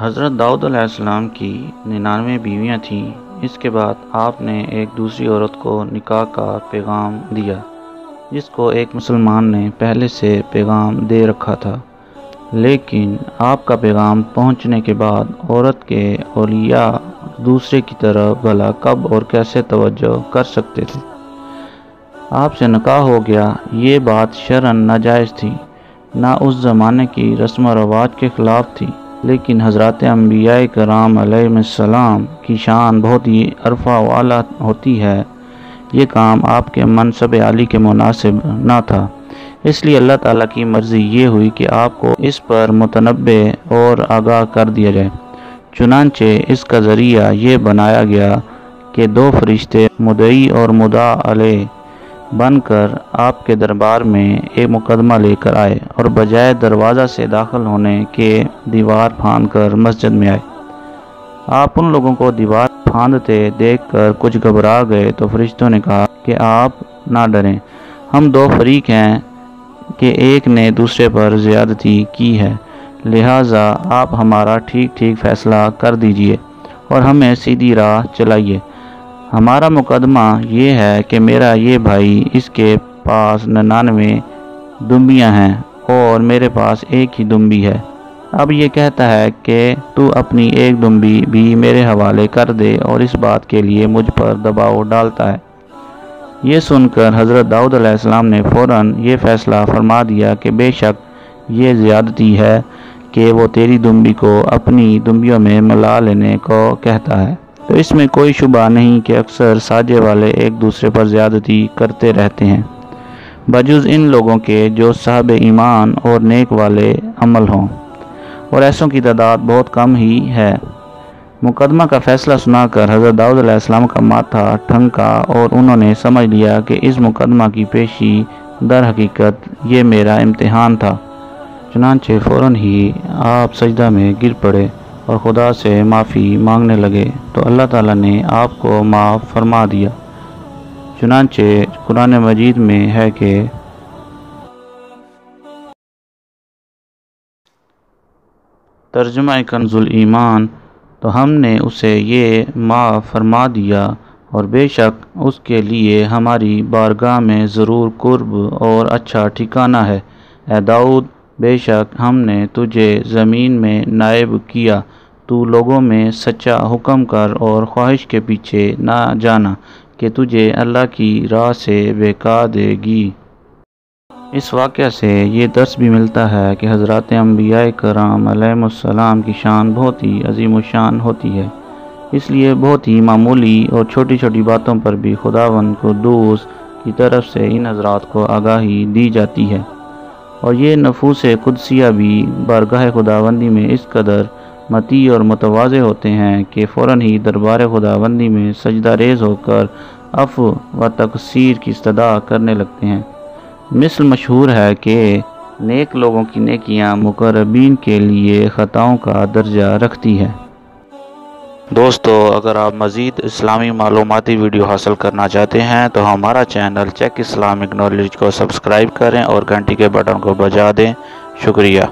حضرت داؤد علیہ السلام کی 99 بیویاں تھیں۔ اس کے بعد آپ نے ایک دوسری عورت کو نکاح کا پیغام دیا، جس کو ایک مسلمان نے پہلے سے پیغام دے رکھا تھا، لیکن آپ کا پیغام پہنچنے کے بعد عورت کے اولیاء دوسرے کی طرف بھلا کب اور کیسے توجہ کر سکتے تھے؟ آپ سے نکاح ہو گیا، یہ بات شرعاً ناجائز تھی، نہ اس زمانے کی رسم و رواج کے خلاف تھی، لیکن حضرات انبیاء کرام علیہ السلام کی شان بہت ہی عرفہ و اعلیٰ ہوتی ہے۔ یہ کام آپ کے منصب عالی کے مناسب نہ تھا، اس لیے اللہ تعالیٰ کی مرضی یہ ہوئی کہ آپ کو اس پر متنبہ اور آگاہ کر دیا جائے۔ چنانچہ اس کا ذریعہ یہ بنایا گیا کہ 2 فرشتے مدعی اور مدعا علیہ بن کر آپ کے دربار میں ایک مقدمہ لے کر آئے اور بجائے دروازہ سے داخل ہونے کے دیوار پھاند کر مسجد میں آئے۔ آپ ان لوگوں کو دیوار پھاندتے دیکھ کر کچھ گھبرا گئے تو فرشتوں نے کہا کہ آپ نہ ڈریں، ہم 2 فریق ہیں کہ ایک نے دوسرے پر زیادتی کی ہے، لہٰذا آپ ہمارا ٹھیک فیصلہ کر دیجئے اور ہمیں سیدھی راہ چلائیے۔ ہمارا مقدمہ یہ ہے کہ میرا یہ بھائی، اس کے پاس 99 دمبیاں ہیں اور میرے پاس ایک ہی دمبی ہے۔ اب یہ کہتا ہے کہ تو اپنی ایک دمبی بھی میرے حوالے کر دے اور اس بات کے لیے مجھ پر دباؤ ڈالتا ہے۔ یہ سن کر حضرت داؤد علیہ السلام نے فوراً یہ فیصلہ فرما دیا کہ بے شک یہ زیادتی ہے کہ وہ تیری دمبی کو اپنی دمبیوں میں ملا لینے کو کہتا ہے، تو اس میں کوئی شبہ نہیں کہ اکثر ساجے والے ایک دوسرے پر زیادتی کرتے رہتے ہیں، بجز ان لوگوں کے جو صاحب ایمان اور نیک والے عمل ہوں، اور ایسوں کی تعداد بہت کم ہی ہے۔ مقدمہ کا فیصلہ سنا کر حضرت داؤد علیہ السلام کا ماتھا ٹھنکا اور انہوں نے سمجھ لیا کہ اس مقدمہ کی پیشی در حقیقت یہ میرا امتحان تھا۔ چنانچہ فوراً ہی آپ سجدہ میں گر پڑے اور خدا سے معافی مانگنے لگے، تو اللہ تعالیٰ نے آپ کو معاف فرما دیا۔ چنانچہ قرآن مجید میں ہے کہ ترجمہ کنز الایمان، تو ہم نے اسے یہ معاف فرما دیا اور بے شک اس کے لیے ہماری بارگاہ میں ضرور قرب اور اچھا ٹھکانہ ہے۔ اے داؤد، بے شک ہم نے تجھے زمین میں نائب کیا، تو لوگوں میں سچا حکم کر اور خواہش کے پیچھے نہ جانا کہ تجھے اللہ کی راہ سے بہکا دے گی۔ اس واقعہ سے یہ درس بھی ملتا ہے کہ حضرات انبیاء کرام علیہ السلام کی شان بہت ہی عظیم الشان ہوتی ہے، اس لیے بہت ہی معمولی اور چھوٹی چھوٹی باتوں پر بھی خداوند قدوس کی طرف سے ان حضرات کو آگاہی دی جاتی ہے، اور یہ نفوس قدسیہ بھی بارگاہ خداوندی میں اس قدر مطیع اور متواضع ہوتے ہیں کہ فوراً ہی دربار خداوندی میں سجدہ ریز ہو کر عفو و تقصیر کی استدعا کرنے لگتے ہیں۔ مثل مشہور ہے کہ نیک لوگوں کی نیکیاں مقربین کے لیے خطاؤں کا درجہ رکھتی ہے۔ دوستو، اگر آپ مزید اسلامی معلوماتی ویڈیو حاصل کرنا چاہتے ہیں تو ہمارا چینل چیک اسلامک نالج کو سبسکرائب کریں اور گھنٹی کے بٹن کو بجا دیں۔ شکریہ۔